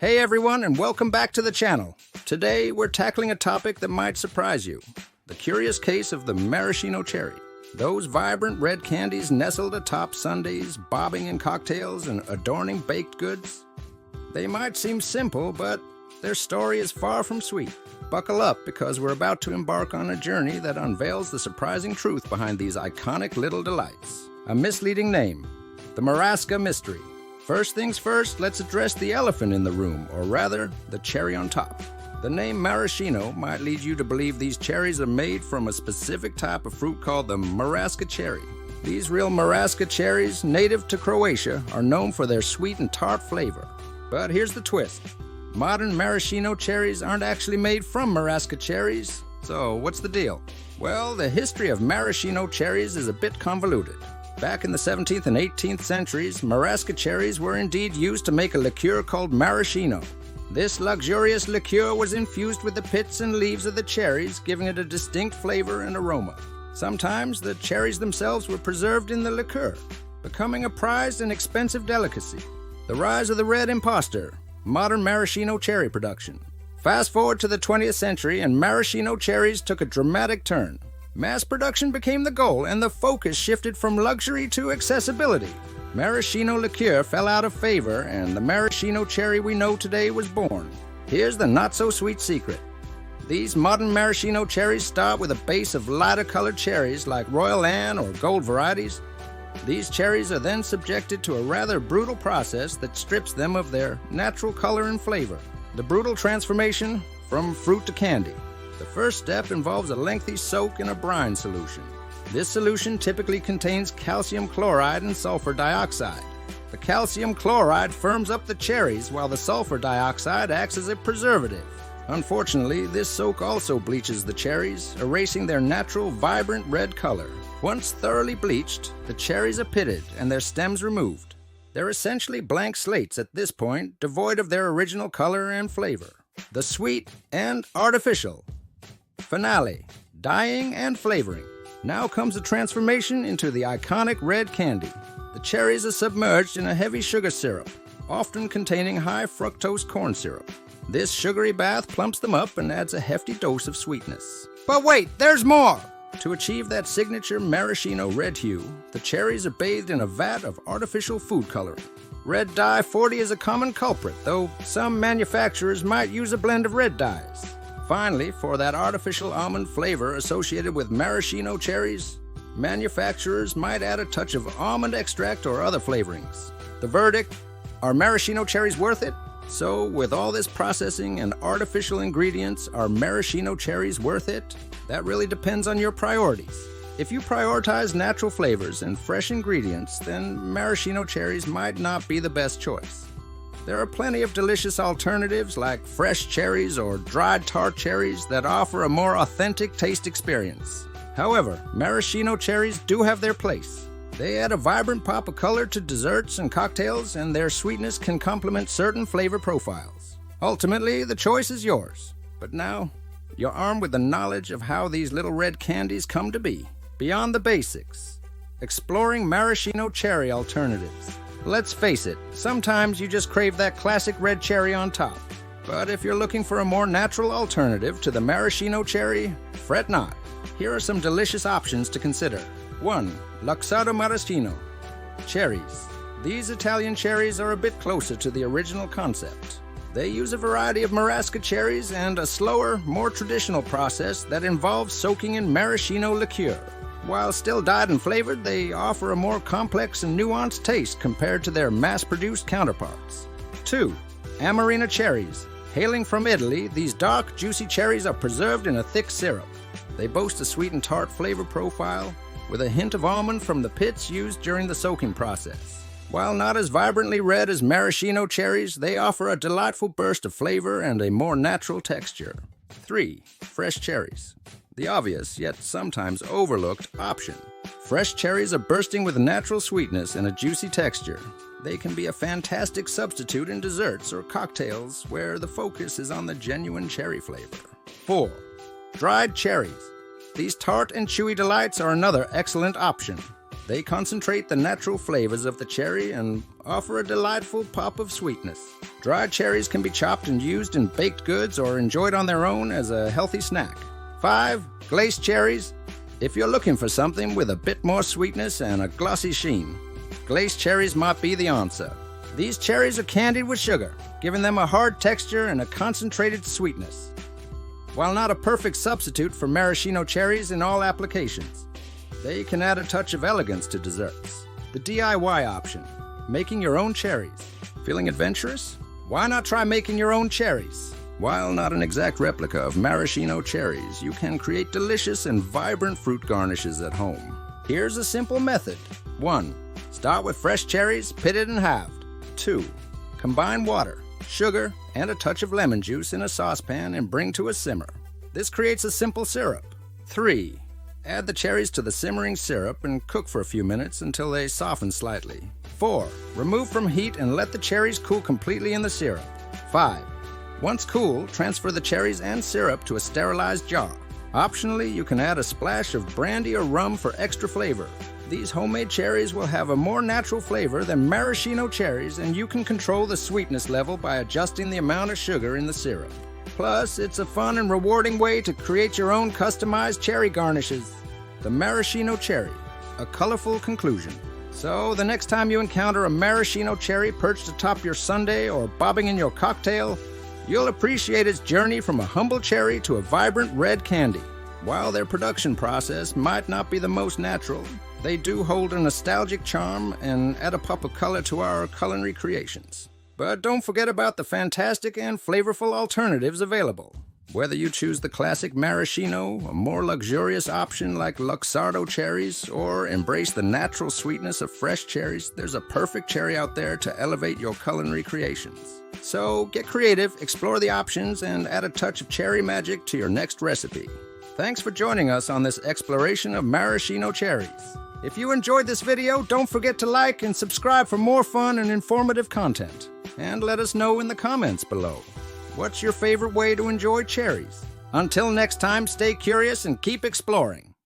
Hey everyone, and welcome back to the channel. Today we're tackling a topic that might surprise you. The curious case of the Maraschino Cherrie. Those vibrant red candies nestled atop sundaes, bobbing in cocktails and adorning baked goods. They might seem simple, but their story is far from sweet. Buckle up, because we're about to embark on a journey that unveils the surprising truth behind these iconic little delights. A misleading name, the Maraschino Mystery. First things first, let's address the elephant in the room, or rather, the cherry on top. The name maraschino might lead you to believe these cherries are made from a specific type of fruit called the Maraschino Cherrie. These real Maraschino cherries, native to Croatia, are known for their sweet and tart flavor. But here's the twist. Modern maraschino cherries aren't actually made from Maraschino cherries. So what's the deal? Well, the history of maraschino cherries is a bit convoluted. Back in the 17th and 18th centuries, Maraschino cherries were indeed used to make a liqueur called maraschino. This luxurious liqueur was infused with the pits and leaves of the cherries, giving it a distinct flavor and aroma. Sometimes the cherries themselves were preserved in the liqueur, becoming a prized and expensive delicacy. The rise of the red impostor, modern maraschino cherry production. Fast forward to the 20th century and maraschino cherries took a dramatic turn. Mass production became the goal, and the focus shifted from luxury to accessibility. Maraschino liqueur fell out of favor, and the maraschino cherry we know today was born. Here's the not-so-sweet secret. These modern maraschino cherries start with a base of lighter-colored cherries like Royal Anne or Gold varieties. These cherries are then subjected to a rather brutal process that strips them of their natural color and flavor. The brutal transformation from fruit to candy. The first step involves a lengthy soak in a brine solution. This solution typically contains calcium chloride and sulfur dioxide. The calcium chloride firms up the cherries, while the sulfur dioxide acts as a preservative. Unfortunately, this soak also bleaches the cherries, erasing their natural, vibrant red color. Once thoroughly bleached, the cherries are pitted and their stems removed. They're essentially blank slates at this point, devoid of their original color and flavor. The sweet and artificial. Finale, dyeing and flavoring. Now comes the transformation into the iconic red candy. The cherries are submerged in a heavy sugar syrup, often containing high fructose corn syrup. This sugary bath plumps them up and adds a hefty dose of sweetness. But wait, there's more! To achieve that signature maraschino red hue, the cherries are bathed in a vat of artificial food coloring. Red dye 40 is a common culprit, though some manufacturers might use a blend of red dyes. Finally, for that artificial almond flavor associated with maraschino cherries, manufacturers might add a touch of almond extract or other flavorings. The verdict, are maraschino cherries worth it? So, with all this processing and artificial ingredients, are maraschino cherries worth it? That really depends on your priorities. If you prioritize natural flavors and fresh ingredients, then maraschino cherries might not be the best choice. There are plenty of delicious alternatives like fresh cherries or dried tart cherries that offer a more authentic taste experience. However, maraschino cherries do have their place. They add a vibrant pop of color to desserts and cocktails, and their sweetness can complement certain flavor profiles. Ultimately, the choice is yours. But now, you're armed with the knowledge of how these little red candies come to be. Beyond the basics, exploring maraschino cherry alternatives. Let's face it, sometimes you just crave that classic red cherry on top. But if you're looking for a more natural alternative to the maraschino cherry, fret not. Here are some delicious options to consider. 1. Luxardo Maraschino Cherries. These Italian cherries are a bit closer to the original concept. They use a variety of Maraschino cherries and a slower, more traditional process that involves soaking in maraschino liqueur. While still dyed and flavored, they offer a more complex and nuanced taste compared to their mass-produced counterparts. 2. Amarena Cherries. Hailing from Italy, these dark, juicy cherries are preserved in a thick syrup. They boast a sweet and tart flavor profile, with a hint of almond from the pits used during the soaking process. While not as vibrantly red as maraschino cherries, they offer a delightful burst of flavor and a more natural texture. 3. Fresh cherries. The obvious, yet sometimes overlooked, option. Fresh cherries are bursting with natural sweetness and a juicy texture. They can be a fantastic substitute in desserts or cocktails where the focus is on the genuine cherry flavor. 4. Dried cherries. These tart and chewy delights are another excellent option. They concentrate the natural flavors of the cherry and offer a delightful pop of sweetness. Dried cherries can be chopped and used in baked goods or enjoyed on their own as a healthy snack. 5. Glaced cherries. If you're looking for something with a bit more sweetness and a glossy sheen, glaced cherries might be the answer. These cherries are candied with sugar, giving them a hard texture and a concentrated sweetness. While not a perfect substitute for maraschino cherries in all applications, they can add a touch of elegance to desserts. The DIY option, making your own cherries. Feeling adventurous? Why not try making your own cherries? While not an exact replica of maraschino cherries, you can create delicious and vibrant fruit garnishes at home. Here's a simple method. 1. Start with fresh cherries, pitted and halved. 2. Combine water, sugar, and a touch of lemon juice in a saucepan and bring to a simmer. This creates a simple syrup. 3. Add the cherries to the simmering syrup and cook for a few minutes until they soften slightly. 4. Remove from heat and let the cherries cool completely in the syrup. 5. Once cool, transfer the cherries and syrup to a sterilized jar. Optionally, you can add a splash of brandy or rum for extra flavor. These homemade cherries will have a more natural flavor than maraschino cherries, and you can control the sweetness level by adjusting the amount of sugar in the syrup. Plus, it's a fun and rewarding way to create your own customized cherry garnishes. The Maraschino Cherrie, a colorful conclusion. So, the next time you encounter a maraschino cherry perched atop your sundae or bobbing in your cocktail, you'll appreciate its journey from a humble cherry to a vibrant red candy. While their production process might not be the most natural, they do hold a nostalgic charm and add a pop of color to our culinary creations. But don't forget about the fantastic and flavorful alternatives available. Whether you choose the classic maraschino, a more luxurious option like Luxardo cherries, or embrace the natural sweetness of fresh cherries, there's a perfect cherry out there to elevate your culinary creations. So get creative, explore the options, and add a touch of cherry magic to your next recipe. Thanks for joining us on this exploration of maraschino cherries. If you enjoyed this video, don't forget to like and subscribe for more fun and informative content. And let us know in the comments below. What's your favorite way to enjoy cherries? Until next time, stay curious and keep exploring.